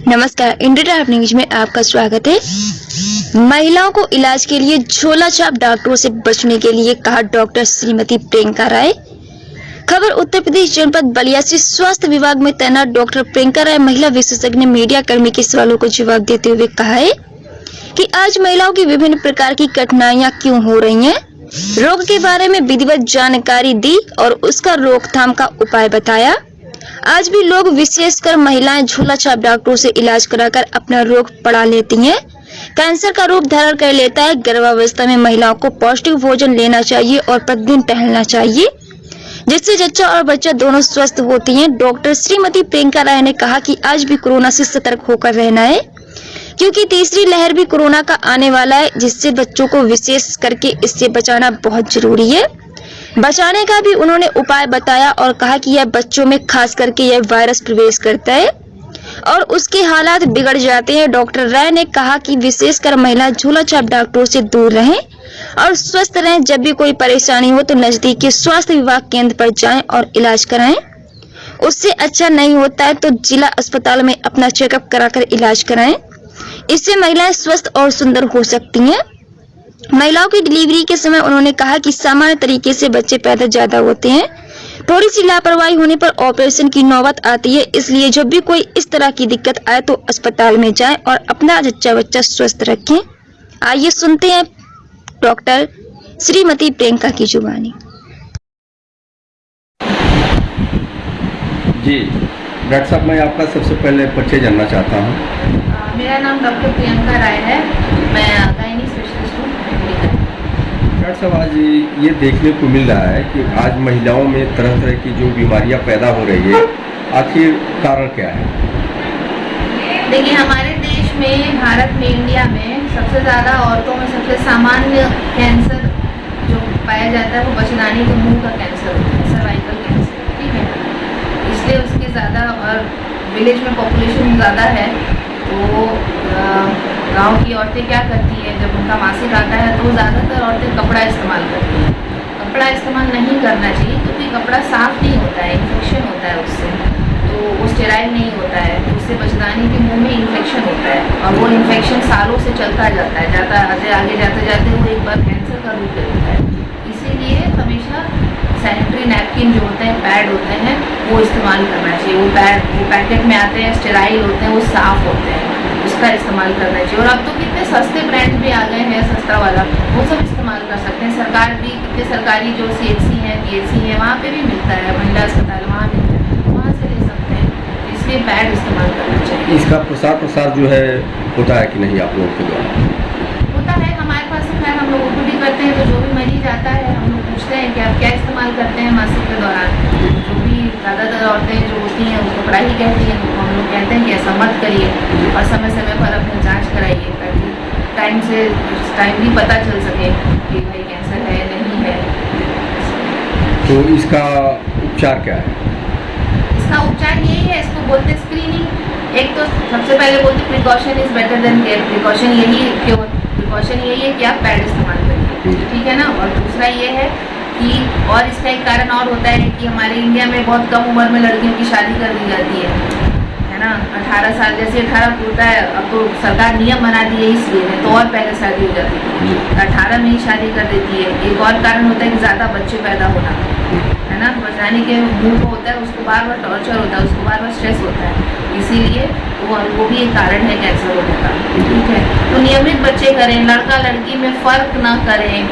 नमस्कार, India type news में आपका स्वागत है। महिलाओं को इलाज के लिए झोला छाप डॉक्टरों से बचने के लिए कहा डॉक्टर श्रीमती प्रियंका राय। खबर उत्तर प्रदेश जनपद बलिया से स्वास्थ्य विभाग में तैनात डॉक्टर प्रियंका राय महिला विशेषज्ञ ने मीडिया कर्मी के सवालों को जवाब देते हुए कहा है कि आज महिलाओं की विभिन्न प्रकार की कठिनाइयां क्यों हो रही हैं, रोग के बारे में विधिवत जानकारी दी और उसका रोकथाम का उपाय बताया। आज भी लोग विशेषकर महिलाएं झोला छाप डॉक्टरों से इलाज कराकर अपना रोग पड़ा लेती हैं। कैंसर का रूप धारण कर लेता है। गर्भावस्था में महिलाओं को पौष्टिक भोजन लेना चाहिए और प्रतिदिन टहलना चाहिए, जिससे जच्चा और बच्चा दोनों स्वस्थ होती हैं। डॉक्टर श्रीमती प्रियंका राय ने कहा कि आज भी कोरोना से सतर्क होकर रहना है, क्योंकि तीसरी लहर भी कोरोना का आने वाला है, जिससे बच्चों को विशेष करके इससे बचाना बहुत जरूरी है। बचाने का भी उन्होंने उपाय बताया और कहा कि यह बच्चों में खास करके यह वायरस प्रवेश करता है और उसके हालात बिगड़ जाते हैं। डॉक्टर राय ने कहा कि विशेषकर महिला झोला छाप डॉक्टरों से दूर रहें और स्वस्थ रहें। जब भी कोई परेशानी हो तो नजदीक के स्वास्थ्य विभाग केंद्र पर जाएं और इलाज कराएं। उससे अच्छा नहीं होता है तो जिला अस्पताल में अपना चेकअप कराकर इलाज कराएं। इससे महिलाएं स्वस्थ और सुंदर हो सकती हैं। महिलाओं की डिलीवरी के समय उन्होंने कहा कि सामान्य तरीके से बच्चे पैदा ज्यादा होते हैं, थोड़ी सी लापरवाही होने पर ऑपरेशन की नौबत आती है। इसलिए जब भी कोई इस तरह की दिक्कत आए तो अस्पताल में जाएं और अपना जच्चा बच्चा स्वस्थ रखें। आइए सुनते हैं डॉक्टर श्रीमती प्रियंका की जुबानी। जी डॉक्टर साहब, मैं आपका सबसे पहले परिचय जानना चाहता हूँ। मेरा नाम डॉक्टर प्रियंका राय है। मैं गायनी स्पेशलिस्ट हूँ। डॉक्टर साहब, आज ये देखने को मिल रहा है कि आज महिलाओं में तरह तरह की जो बीमारियां पैदा हो रही है, आखिर कारण क्या है? देखिए, हमारे देश में, भारत में, इंडिया में सबसे ज़्यादा औरतों में सबसे सामान्य कैंसर जो पाया जाता है वो बच्चेदानी के मुंह का कैंसर होता है, सर्वाइकल कैंसर। ठीक है, इसलिए उसके ज़्यादा, और विलेज में पॉपुलेशन ज़्यादा है तो गांव की औरतें क्या करती हैं, जब उनका मासिक आता है तो ज़्यादातर औरतें कपड़ा इस्तेमाल करती हैं। कपड़ा इस्तेमाल नहीं करना चाहिए क्योंकि कपड़ा साफ़ नहीं होता है, इन्फेक्शन होता है उससे, तो वो स्टेराइल नहीं होता है, तो उससे बच्चेदानी के मुंह में इन्फेक्शन होता है और वो इन्फेक्शन सालों से चलता जाता है, आगे जाते जाते वो एक बार कैंसर का रूप ले लेता है। इसीलिए हमेशा सैनिटरी नैपकिन जो होते हैं, पैड होते हैं, वो इस्तेमाल करना चाहिए। वो पैकेट में आते हैं, स्टेराइल होते हैं, वो साफ़ होते हैं, उसका इस्तेमाल करना चाहिए। और अब तो कितने सस्ते ब्रांड भी आ गए हैं, सस्ता वाला, वो सब इस्तेमाल कर सकते हैं। सरकार भी कितने सरकारी जो CHC हैं, PHC हैं, वहाँ पे भी मिलता है, महिला अस्पताल वहाँ मिलता है, वहाँ से ले सकते हैं। इसलिए पैड इस्तेमाल करना चाहिए। इसका प्रसार जो है होता है कि नहीं आप लोगों के द्वारा? होता है, हमारे पास तो खैर हम लोग वो भी करते हैं। तो जो भी मरीज आता है हम लोग पूछते हैं कि आप क्या इस्तेमाल करते हैं मासिक के दौरान। जो भी ज़्यादातर औरतें जो होती हैं वो कपड़ा ही कहती हैं, तो हम लोग कहते हैं कि ऐसा मत करिए और समय समय पर अपनी जांच कराइए, ताकि टाइम भी पता चल सके कि भाई कैंसर है नहीं है। तो इसका उपचार क्या है? इसका उपचार यही है, इसको बोलते हैं स्क्रीनिंग। एक तो सबसे पहले बोलते precaution is better than care. Precaution यही है कि आप पैड इस्तेमाल करिए, ठीक है ना। और दूसरा ये है कि, और इसका एक कारण और होता है कि हमारे इंडिया में बहुत कम उम्र में लड़कियों की शादी कर दी जाती है ना। 18 साल, जैसे 18 होता है, अब तो सरकार नियम बना दी है, इसलिए नहीं तो और पहले शादी हो जाती है, 18 में ही शादी कर देती है। एक और कारण होता है कि ज़्यादा बच्चे पैदा होना, है ना। बच्चाने के मुंह को होता है, उसको बार बार टॉर्चर होता है, उसको बार बार स्ट्रेस होता है, इसीलिए वो भी एक कारण है कैंसर होने का। ठीक है, तो नियमित बच्चे करें, लड़का लड़की में फ़र्क ना करें,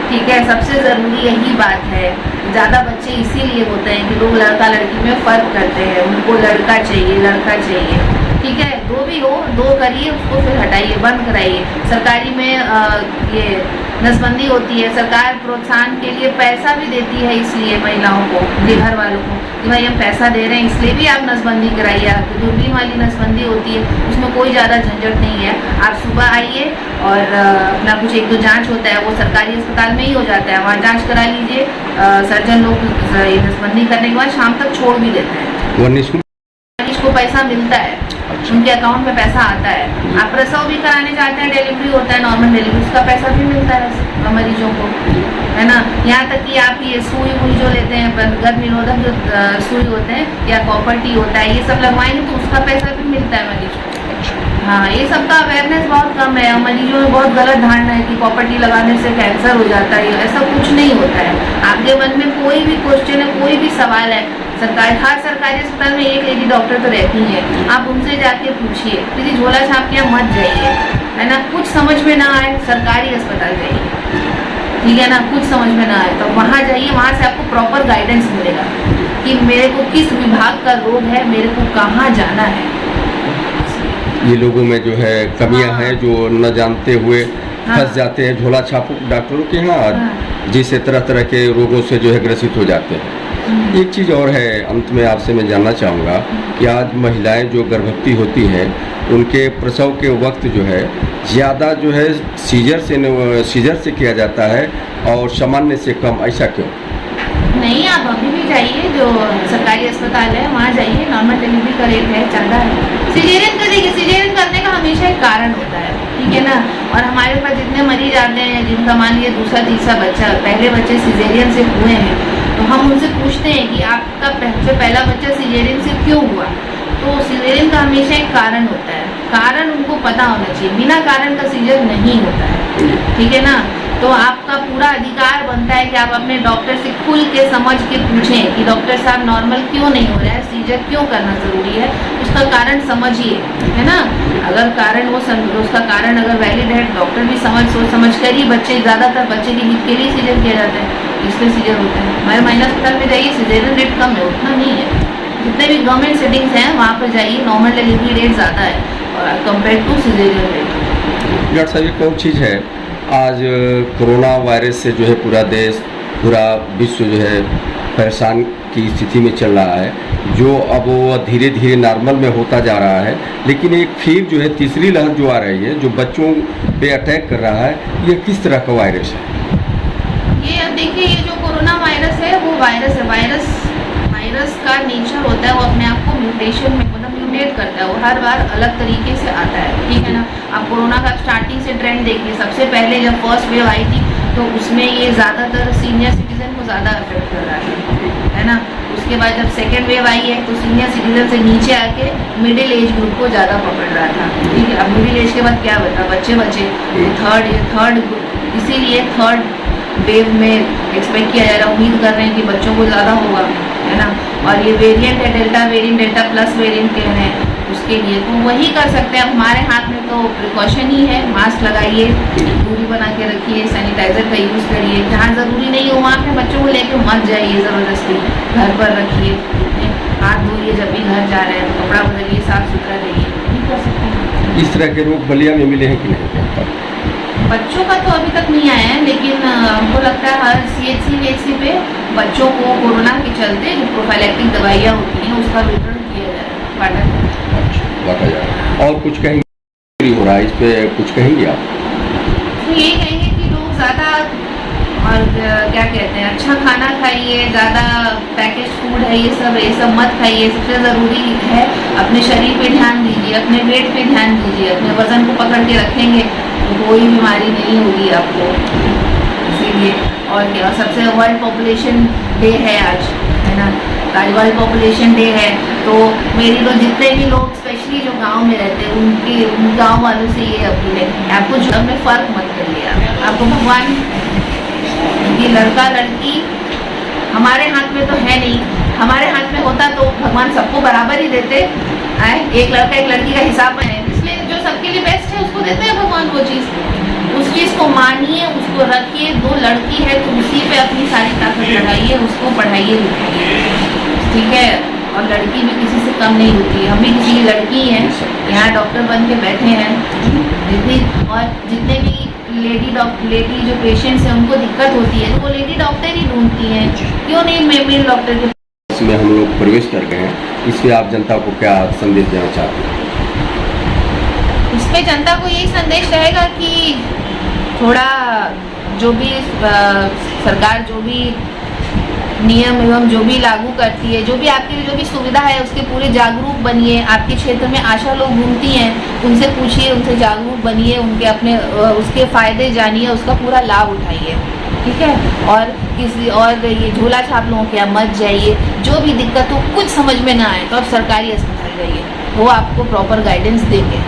ठीक है, सबसे ज़रूरी यही बात है। ज़्यादा बच्चे इसीलिए होते हैं कि लोग लड़का लड़की में फ़र्क करते हैं, उनको लड़का चाहिए, ठीक है। दो भी हो, दो करिए, उसको फिर हटाइए, बंद कराइए। सरकारी में ये नसबंदी होती है, सरकार प्रोत्साहन के लिए पैसा भी देती है, इसलिए महिलाओं को, घर वालों को, कि भाई हम पैसा दे रहे हैं इसलिए भी आप नसबंदी कराइए। आपकी दूरबीन वाली नसबंदी होती है, उसमें कोई ज़्यादा झंझट नहीं है। आप सुबह आइए और अपना कुछ एक दो जांच होता है, वो सरकारी अस्पताल में ही हो जाता है, वहाँ जांच करा लीजिए। सर्जन लोग नसबंदी करने के बाद शाम तक छोड़ भी देते हैं, को पैसा मिलता है, उनके अकाउंट में पैसा आता है। आप प्रसव भी कराने जाते हैं, डिलीवरी होता है, नॉर्मल डिलीवरी, उसका पैसा भी मिलता है मरीजों को, है ना। यहाँ तक कि आप ये सुई जो लेते हैं, गर्भ निरोधक जो सुई होते हैं या कॉपर टी होता है, ये सब लगवाएंगे तो उसका पैसा भी मिलता है मरीज को। हाँ, ये सबका अवेयरनेस बहुत कम है। मरीजों में बहुत गलत धारणा है कि कॉपर लगाने से कैंसर हो जाता है, ऐसा कुछ नहीं होता है। आपके मन में कोई भी क्वेश्चन है, कोई भी सवाल है, हर सरकारी अस्पताल में एक लेडी डॉक्टर तो रहती है, आप उनसे जाके पूछिए। किसी झोला छाप के यहाँ मत जाइए, है ना। कुछ समझ में ना आए सरकारी अस्पताल जाइए, ठीक है ना। कुछ समझ में ना आए तो वहाँ जाइए, वहाँ से आपको प्रॉपर गाइडेंस मिलेगा कि मेरे को किस विभाग का रोग है, मेरे को कहाँ जाना है। ये लोगों में जो है कमियां हाँ। हैं, जो न जानते हुए हाँ। फंस जाते हैं झोला छाप डॉक्टरों के यहाँ, हाँ। जिससे तरह तरह के रोगों से जो है ग्रसित हो जाते हैं। एक चीज़ और है, अंत में आपसे मैं जानना चाहूँगा कि आज महिलाएं जो गर्भवती होती हैं उनके प्रसव के वक्त जो है ज़्यादा जो है सीजर से किया जाता है और सामान्य से कम, ऐसा क्यों? नहीं, आप अभी भी जाइए, जो सरकारी अस्पताल है वहाँ जाइए, नॉर्मल डिलीवरी का रेट है ज़्यादा है। सिजेरियन करिए, सिजेरियन करने का हमेशा एक कारण होता है, ठीक है ना। और हमारे पास जितने मरीज आते हैं जिनका मान लीजिए दूसरा तीसरा बच्चा, पहले बच्चे सिजेरियन से हुए हैं, तो हम उनसे पूछते हैं कि आपका सबसे पहला बच्चा सिजेरियन से क्यों हुआ। तो सिजेरियन का हमेशा एक कारण होता है, कारण उनको पता होना चाहिए। बिना कारण का सीजर नहीं होता है, ठीक है ना। तो आपका पूरा अधिकार बनता है कि आप अपने डॉक्टर से खुल के समझ के पूछें कि डॉक्टर साहब नॉर्मल क्यों नहीं हो रहा है, सीजर क्यों करना ज़रूरी है, उसका कारण समझिए, है ना। अगर कारण उसका कारण अगर वैलिड है, डॉक्टर भी सोच समझ कर ही बच्चे, ज़्यादातर बच्चे के हित के लिए सीजर किया जाता है, इसलिए सीजर होता है। हमारे महिला अस्पताल में जाइए, सीजरियन रेट कम है, उतना नहीं है। जितने भी गवर्नमेंट सेटिंग्स हैं वहाँ पर जाइए, नॉर्मल डिलीवरी रेट ज़्यादा है और compare to cesarean rate. Doctor साहब, एक और चीज़ है, आज कोरोना वायरस से जो है पूरा देश, पूरा विश्व जो है परेशान की स्थिति में चल रहा है, जो अब वो धीरे धीरे नॉर्मल में होता जा रहा है। लेकिन एक फिर जो है तीसरी लहर जो आ रही है, जो बच्चों पे अटैक कर रहा है, ये किस तरह का वायरस है? ये अब देखिए, ये जो कोरोना वायरस है वो वायरस है। वायरस का नेचर होता है, वो अपने आप को म्यूटेशन में मतलब म्यूटेट करता है, वो हर बार अलग तरीके से आता है, ठीक है ना। आप कोरोना का स्टार्टिंग से ट्रेंड देखिए, सबसे पहले जब फर्स्ट वेव आई थी तो उसमें ये ज़्यादातर सीनियर सिटीजन को ज़्यादा अफेक्ट कर रहा है ना। उसके बाद जब सेकेंड वेव आई है तो सीनियर सिटीजन से नीचे आके मिडिल एज ग्रुप को ज़्यादा पकड़ रहा था, ठीक है। अब मिडिल एज के बाद क्या बता, बच्चे थर्ड इसीलिए थर्ड वेव में एक्सपेक्ट किया जा रहा है, उम्मीद कर रहे हैं कि बच्चों को ज़्यादा होगा, है ना। और ये वेरिएंट है, delta variant, delta plus variant कह रहे हैं, उसके लिए तो वही कर सकते हैं। हमारे हाथ में तो प्रिकॉशन ही है, मास्क लगाइए, दूरी बना के रखिए, सैनिटाइज़र का यूज़ करिए, जहाँ ज़रूरी नहीं हो वहाँ पे बच्चों को लेके मत जाइए ज़बरदस्ती, घर पर रखिए, हाथ धोइए, जब भी घर जा रहे हैं तो कपड़ा बदलिए, साफ़ सुथरा रहिए, नहीं कर सकते हैं। इस तरह के रोग बलिया में मिले हैं कि नहीं? बच्चों का तो अभी तक नहीं आया है, लेकिन हमको लगता है हर CHC पे बच्चों को कोरोना के चलते जो प्रोफाइलैक्टिक दवाइयाँ होती हैं उसका वितरण किया जा रहा है, बांटा जा रहा है। बांटा जा रहा है। और कुछ कहेंगे हो रहा है, इस पर कुछ कहेंगे आप? तो ये कहेंगे कि लोग ज़्यादा और क्या कहते हैं, अच्छा खाना खाइए, ज़्यादा पैकेज फूड है ये सब मत खाइए। सबसे ज़रूरी है अपने शरीर पे ध्यान दीजिए, अपने वेट पे ध्यान दीजिए, अपने वज़न को पकड़ के रखेंगे तो कोई बीमारी नहीं होगी आपको, इसीलिए। और क्या, सबसे वर्ल्ड पॉपुलेशन डे है आज, है ना, आज वर्ल्ड पॉपुलेशन डे है। तो मेरी तो जितने भी लोग स्पेशली जो गांव में रहते हैं उन गांव वालों से ये अपील है, आपको जो में फ़र्क मत करिए। आपको भगवान, क्योंकि लड़का लड़की हमारे हाथ में तो है नहीं, हमारे हाथ में होता तो भगवान सबको बराबर ही देते, एक लड़का एक लड़की का हिसाब है, इसलिए जो सबके लिए बेस्ट है उसको देते हैं भगवान वो चीज़। उस चीज़ को मानिए, उसको रखिए। 2 लड़की है तो उसी पे अपनी सारी ताकत लगाइए, उसको पढ़ाइए लिखाइए, ठीक है। और लड़की भी किसी से कम नहीं होती है, हम भी किसी की लड़की हैं, यहाँ डॉक्टर बन के बैठे हैं। जितने भी लेडी जो पेशेंट्स हैं उनको दिक्कत होती है तो वो लेडी डॉक्टर ही ढूंढती हैं, क्यों नहीं मेल डॉक्टर के। इसमें हम लोग प्रवेश कर गए हैं, इसमें आप जनता को क्या संदेश देना चाहते हैं? इस पे जनता को यही संदेश रहेगा कि थोड़ा जो भी सरकार जो भी नियम एवं जो भी लागू करती है, जो भी आपके लिए जो भी सुविधा है उसके पूरे जागरूक बनिए। आपके क्षेत्र में आशा लोग घूमती हैं, उनसे पूछिए, उनसे जागरूक बनिए, उनके अपने उसके फ़ायदे जानिए, उसका पूरा लाभ उठाइए, ठीक है। और ये झोला छाप लोगों के यहाँ मत जाइए। जो भी दिक्कत हो, कुछ समझ में ना आए तो आप सरकारी अस्पताल जाइए, वो आपको प्रॉपर गाइडेंस देंगे।